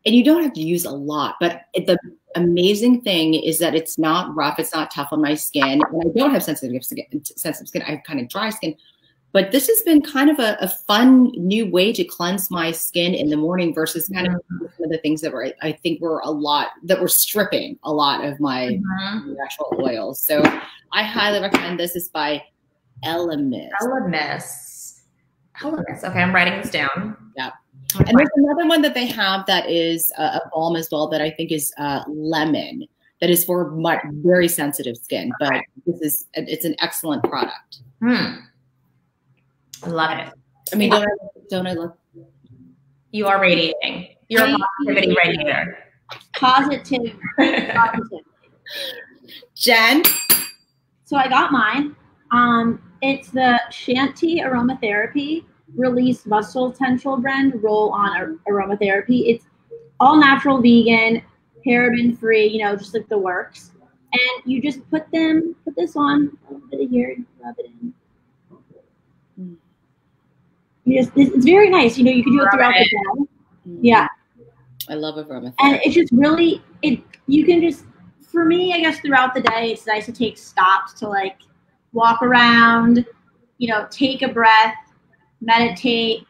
and you don't have to use a lot. But the amazing thing is that it's not rough, it's not tough on my skin, and I don't have sensitive skin. I have kind of dry skin. But this has been kind of a fun new way to cleanse my skin in the morning versus kind of some of the things that I think were stripping a lot of my natural oils. So I highly recommend this. It's by Elemis. Okay, I'm writing this down. Yeah. And there's another one that they have that is a balm as well that I think is lemon. That is for my very sensitive skin. But it's an excellent product. I love it. I mean, don't I look? You are radiating. You're a positivity radiator. Positive. Jen? So I got mine. It's the Shanti Aromatherapy Release Muscle Potential Blend Roll-On Aromatherapy. It's all natural, vegan, paraben free, just like the works. And you just put this on a little bit of here and rub it in. It's very nice. You can do it throughout the day. Yeah. I love aromatherapy. And it's just really, you can just, for me, I guess throughout the day, it's nice to take stops to like walk around, take a breath, meditate,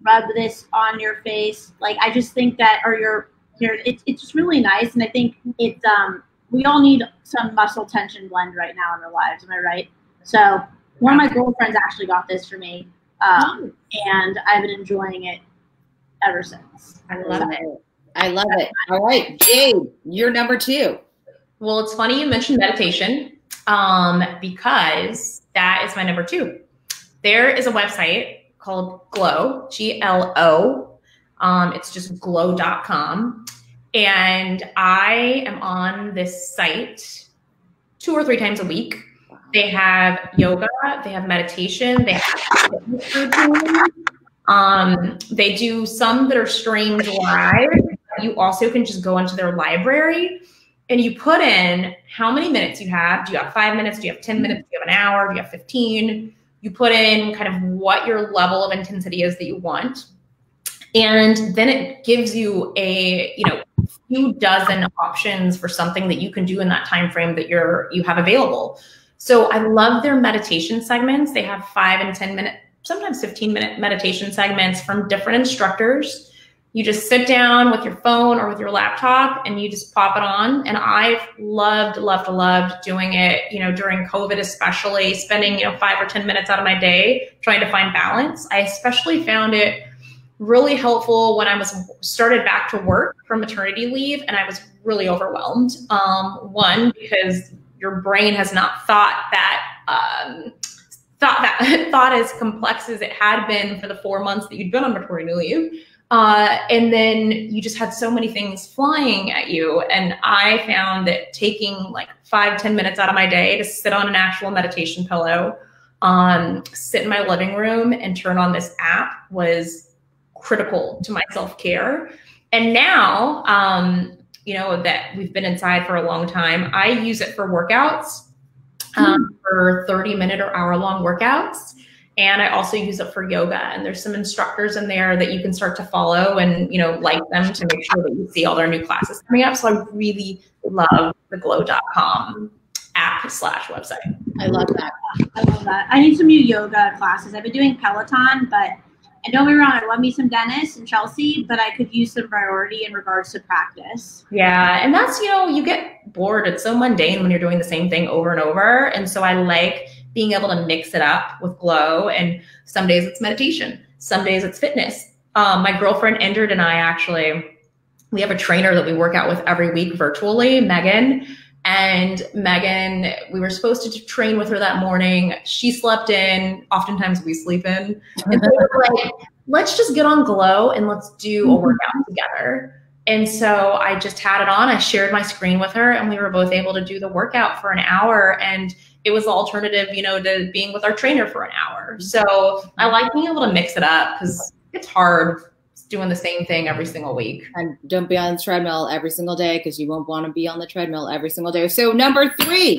rub this on your face. Like, I just think that, it's just really nice. And I think it's, we all need some muscle tension blend right now in our lives. Am I right? So one of my girlfriends actually got this for me. And I've been enjoying it ever since. I love it. All right, Jade, you're number 2. Well, it's funny you mentioned meditation because that is my number 2. There is a website called Glow, GLO. It's just glow.com. And I am on this site 2 or 3 times a week. They have yoga, they have meditation, they have fitness routines. They do some that are streamed live. You also can just go into their library and you put in how many minutes you have. Do you have 5 minutes? Do you have 10 minutes? Do you have an hour? Do you have 15? You put in kind of what your level of intensity is that you want. And then it gives you a, few dozen options for something that you can do in that time frame that you have available. So I love their meditation segments. They have 5 and 10 minute, sometimes 15-minute meditation segments from different instructors. You just sit down with your phone or with your laptop and you just pop it on. And I've loved doing it, during COVID, especially spending, 5 or 10 minutes out of my day trying to find balance. I especially found it really helpful when I started back to work from maternity leave, and I was really overwhelmed. One, because your brain has not thought as complex as it had been for the 4 months that you'd been on maternity leave. And then you just had so many things flying at you. And I found that taking like 5-10 minutes out of my day to sit on an actual meditation pillow, sit in my living room and turn on this app was critical to my self-care. And now, that we've been inside for a long time, I use it for workouts, for 30-minute or hour-long workouts. And I also use it for yoga. And there's some instructors in there that you can start to follow and, like them to make sure that you see all their new classes coming up. So I really love the glow.com app/website. I love that. I love that. I need some new yoga classes. I've been doing Peloton, but and don't get me wrong, I love me some Dennis and Chelsea, but I could use some priority in regards to practice. Yeah. And that's, you get bored. It's so mundane when you're doing the same thing over and over. And so I like being able to mix it up with Glow. And some days it's meditation. Some days it's fitness. My girlfriend Indrid and I we have a trainer that we work out with every week virtually, Megan. And Megan, we were supposed to train with her that morning. She slept in. Oftentimes we sleep in. And so we were like, let's just get on Glow and let's do a workout together. And so I just had it on. I shared my screen with her and we were both able to do the workout for an hour. And it was the alternative, to being with our trainer for an hour. So I like being able to mix it up because it's hard doing the same thing every single week. And don't be on the treadmill every single day because you won't want to be on the treadmill every single day. So number three. 3.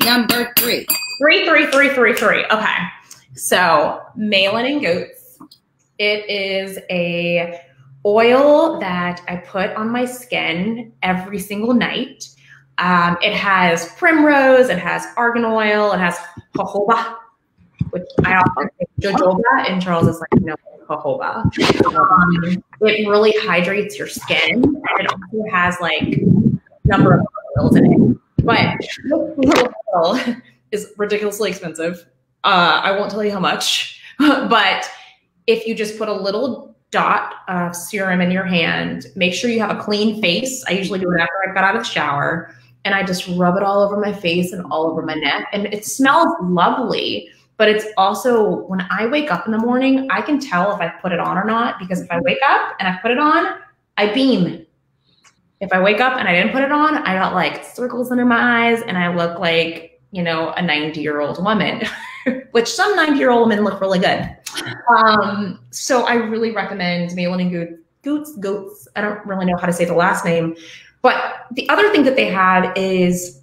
Okay. So melanin goats. It is a oil that I put on my skin every single night. It has primrose, it has argan oil, it has jojoba, which I often say jojoba, and Charles is like, no, jojoba. It really hydrates your skin, and it also has like a number of oils in it. But this little oil is ridiculously expensive. I won't tell you how much, but if you just put a little dot of serum in your hand, make sure you have a clean face. I usually do it after I got out of the shower. And I just rub it all over my face and all over my neck. And it smells lovely, but it's also, when I wake up in the morning, I can tell if I put it on or not, because if I wake up and I put it on, I beam. If I wake up and I didn't put it on, I got like circles under my eyes and I look like, a 90-year-old woman, which some 90-year-old women look really good. So I really recommend Melanin Goats. I don't really know how to say the last name. But the other thing that they have is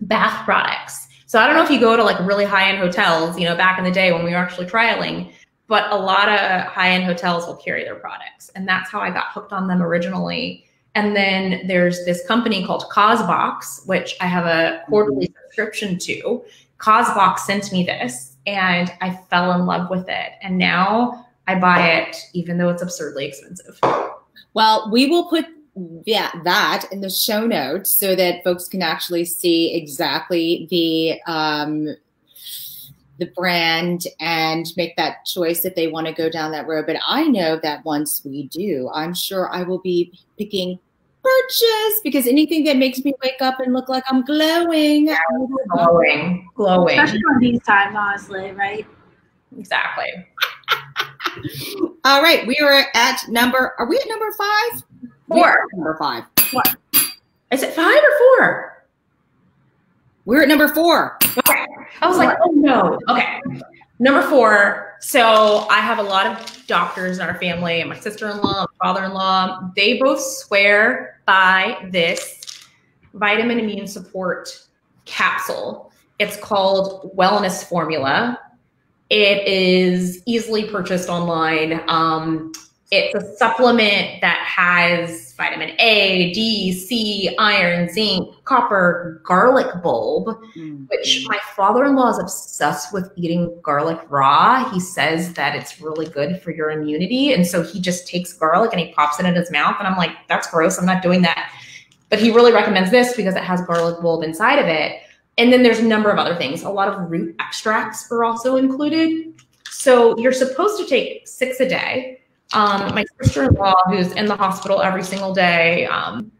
bath products. So I don't know if you go to like really high-end hotels, back in the day when we were actually trialing, but a lot of high-end hotels will carry their products. And that's how I got hooked on them originally. And then there's this company called Causebox, which I have a quarterly subscription to. Causebox sent me this and I fell in love with it. And now I buy it, even though it's absurdly expensive. Well, we will put that in the show notes so that folks can actually see exactly the brand and make that choice if they want to go down that road. But I know that once we do, I'm sure I will be picking purchase, because anything that makes me wake up and look like I'm glowing. Yeah, glowing. Especially on these times, honestly, right? Exactly. All right, are we at number 5? 4. Number 5. What? Is it 5 or 4? We're at number 4. Okay. I was like, oh no. Okay. Number 4. So I have a lot of doctors in our family, and my sister-in-law, my father-in-law, they both swear by this vitamin immune support capsule. It's called Wellness Formula. It is easily purchased online. It's a supplement that has vitamin A, D, C, iron, zinc, copper, garlic bulb, which my father-in-law is obsessed with eating garlic raw. He says that it's really good for your immunity. And so he just takes garlic and he pops it in his mouth. And I'm like, that's gross. I'm not doing that. But he really recommends this because it has garlic bulb inside of it. And then there's a number of other things. A lot of root extracts are also included. So you're supposed to take 6 a day. My sister-in-law, who's in the hospital every single day,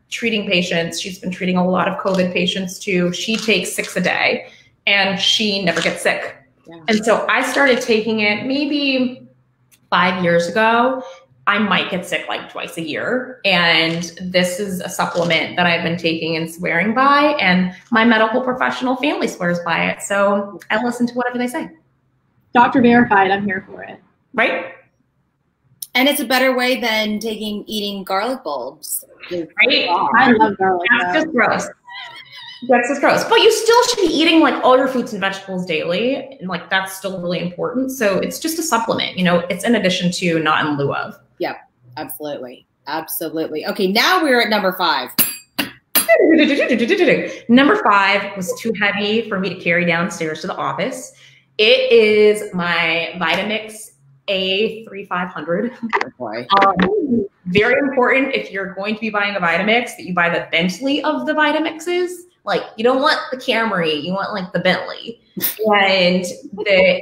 treating patients, she's been treating a lot of COVID patients too. She takes 6 a day and she never gets sick. Yeah. And so I started taking it maybe 5 years ago. I might get sick like twice a year. And this is a supplement that I've been taking and swearing by. And my medical professional family swears by it. So I listen to whatever they say. Doctor verified, I'm here for it. Right? And it's a better way than eating garlic bulbs. Right? I love garlic. That's just gross. That's just gross. But you still should be eating like all your fruits and vegetables daily. And like that's still really important. So it's just a supplement, you know, it's in addition to, not in lieu of. Yep, absolutely. Absolutely. Okay, now we're at number 5. Number 5 was too heavy for me to carry downstairs to the office. It is my Vitamix A3500. Oh boy. Very important if you're going to be buying a Vitamix that you buy the Bentley of the Vitamixes. Like you don't want the Camry, you want like the Bentley. And the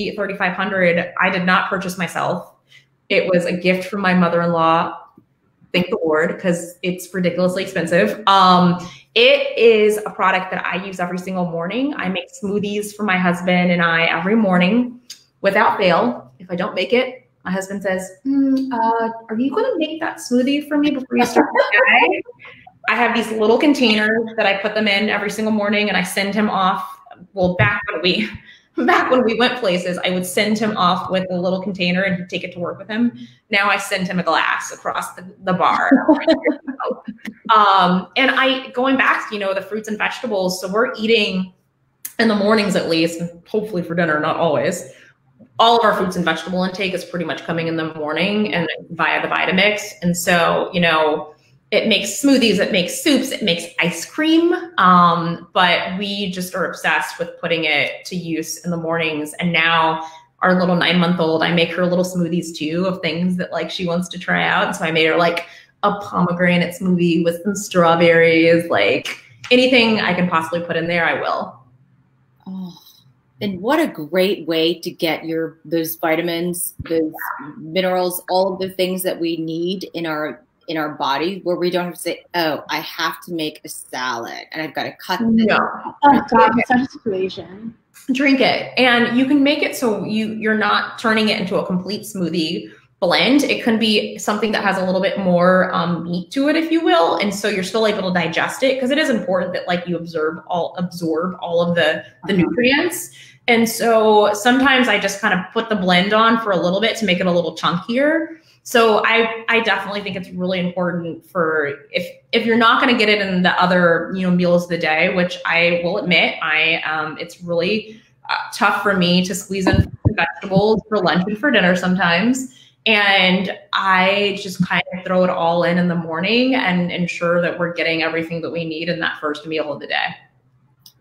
A3500, I did not purchase myself. It was a gift from my mother-in-law. Thank the Lord, because it's ridiculously expensive. It is a product that I use every single morning. I make smoothies for my husband and I every morning without fail. If I don't make it, my husband says, are you going to make that smoothie for me before you start the day? I have these little containers that I put them in every single morning and I send him off. Well, back when we went places, I would send him off with a little container and he'd take it to work with him. Now I send him a glass across the bar. And going back to, you know, the fruits and vegetables. So we're eating in the mornings, at least, and hopefully for dinner, not always. All of our fruits and vegetable intake is pretty much coming in the morning and via the Vitamix. And so, you know, it makes smoothies, it makes soups, it makes ice cream. But we just are obsessed with putting it to use in the mornings. And now our little 9-month-old, I make her little smoothies too of things that like she wants to try out. And so I made her like a pomegranate smoothie with some strawberries, like anything I can possibly put in there, I will. Oh, and what a great way to get those vitamins, those minerals, all of the things that we need in our body, where we don't have to say, oh, I have to make a salad and I've got to cut this. No. Oh God, it's such a situation. Drink it. And you can make it so you're not turning it into a complete smoothie blend. It can be something that has a little bit more meat to it, if you will. And so you're still able to digest it, because it is important that like you absorb all of the nutrients. And so sometimes I just kind of put the blend on for a little bit to make it a little chunkier. So I definitely think it's really important for if you're not going to get it in the other, you know, meals of the day, which I will admit, it's really tough for me to squeeze in vegetables for lunch and for dinner sometimes. And I just kind of throw it all in the morning and ensure that we're getting everything that we need in that first meal of the day.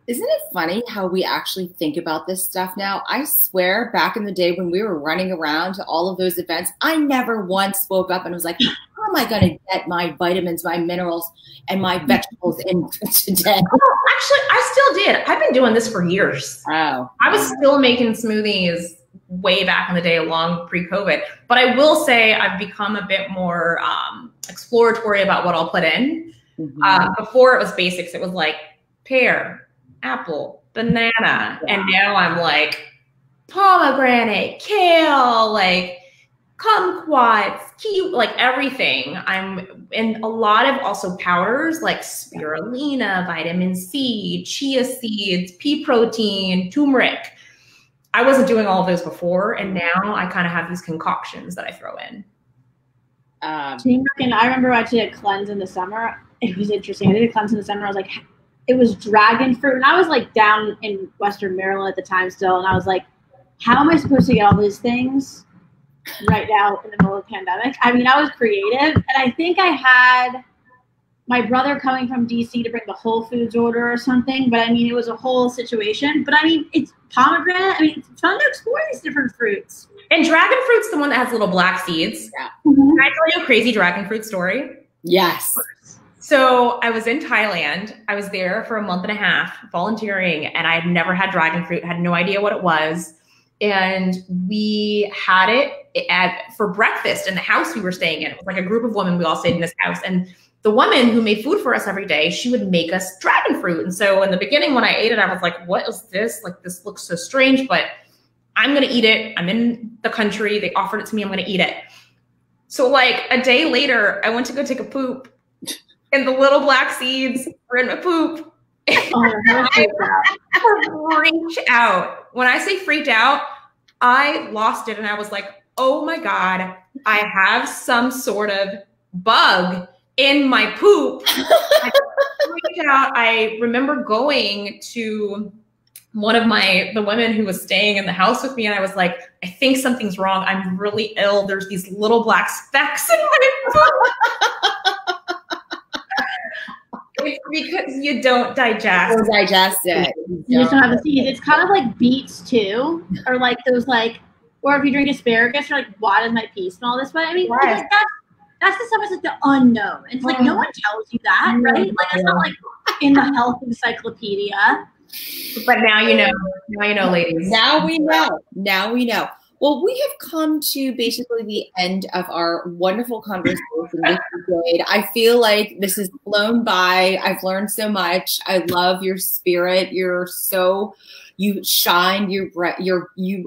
Isn't it funny how we actually think about this stuff now? I swear back in the day when we were running around to all of those events, I never once woke up and was like, how am I going to get my vitamins, my minerals, and my vegetables in today? Oh, actually, I still did. I've been doing this for years. Oh. I was still making smoothies way back in the day, long pre-COVID. But I will say I've become a bit more exploratory about what I'll put in. Mm-hmm. Before it was basics. It was like pear, apple, banana. And now I'm like pomegranate, kale, like kumquats, kiwi, like everything. I'm in a lot of also powders like spirulina, vitamin C, chia seeds, pea protein, turmeric. I wasn't doing all of those before. And now I kind of have these concoctions that I throw in. And I remember I did a cleanse in the summer. It was interesting. I did a cleanse in the summer. I was like, it was dragon fruit. And I was like down in Western Maryland at the time still. And I was like, how am I supposed to get all these things right now in the middle of the pandemic? I mean, I was creative. And I think I had my brother coming from DC to bring the Whole Foods order or something. But I mean, it was a whole situation. But I mean, it's pomegranate. I mean, it's fun to explore these different fruits. And dragon fruit's the one that has little black seeds. Yeah. Mm-hmm. Can I tell you a crazy dragon fruit story? Yes. So I was in Thailand. I was there for a month and a half volunteering, and I had never had dragon fruit, had no idea what it was. And we had it for breakfast in the house we were staying in. It was like a group of women. We all stayed in this house, and the woman who made food for us every day, she would make us dragon fruit. And so in the beginning, when I ate it, I was like, what is this? Like, this looks so strange, but I'm going to eat it. I'm in the country. They offered it to me. I'm going to eat it. So like a day later, I went to go take a poop and the little black seeds were in my poop. I freaked out. When I say freaked out, I lost it. And I was like, oh my God, I have some sort of bug in my poop. I freaked out. I remember going to one of the women who was staying in the house with me, and I was like, I think something's wrong. I'm really ill. There's these little black specks in my poop. It's because you don't digest. Don't digest it. You just don't have the seeds. It's kind of like beets too, or like those like, or if you drink asparagus, you're like, why does my pee smell this way? I mean, Right. like that's the stuff that's like the unknown. It's like no one tells you that, right? Like it's not like in the health encyclopedia. But now you know. Now you know, ladies. Now we know. Now we know. Well, we have come to basically the end of our wonderful conversation with you, Jade. I feel like this has flown by. I've learned so much. I love your spirit. You shine. You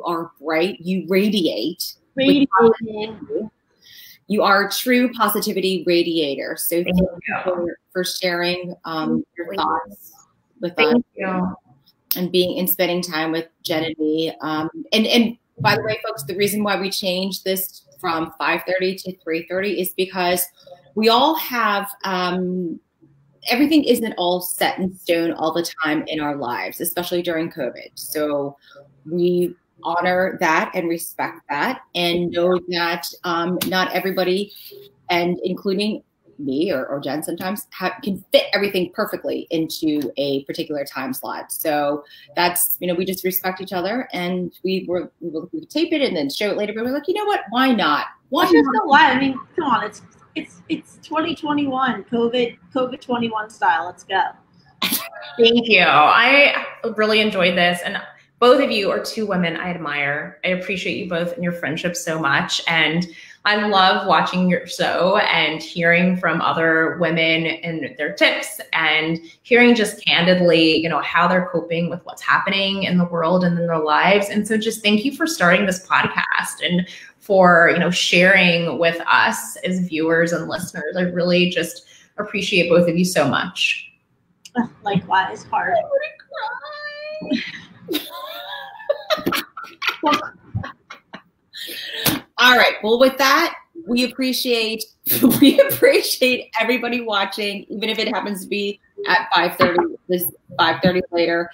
are bright. You radiate. Radiating. You are a true positivity radiator. So thank you for sharing your thoughts with us. Thank you. And spending time with Jen and me. And by the way, folks, the reason why we changed this from 5:30 to 3:30 is because we all have everything isn't all set in stone all the time in our lives, especially during COVID. So we honor that and respect that, and know that not everybody, and including me or Jen sometimes, can fit everything perfectly into a particular time slot. So that's, we just respect each other, and we could tape it and then show it later, but we're like, you know what, why not? Why not? I mean, come on, it's 2021, COVID 21 style. Let's go. Thank you. I really enjoyed this, and both of you are two women I admire. I appreciate you both and your friendship so much. And I love watching your show and hearing from other women and their tips, and hearing just candidly, how they're coping with what's happening in the world and in their lives. And so just thank you for starting this podcast and for, sharing with us as viewers and listeners. I really just appreciate both of you so much. Likewise, heart. All right. Well, with that, we appreciate everybody watching, even if it happens to be at 5:30. This 5:30 later.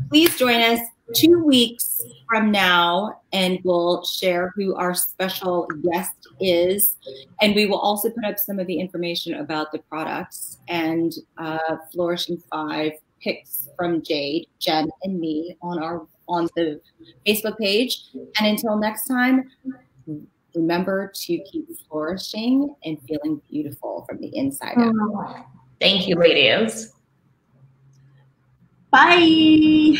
Please join us 2 weeks from now, and we'll share who our special guest is, and we will also put up some of the information about the products and Flourishing 5 picks from Jade, Jen, and me on the Facebook page. And until next time, remember to keep flourishing and feeling beautiful from the inside out. Thank you, ladies. Bye.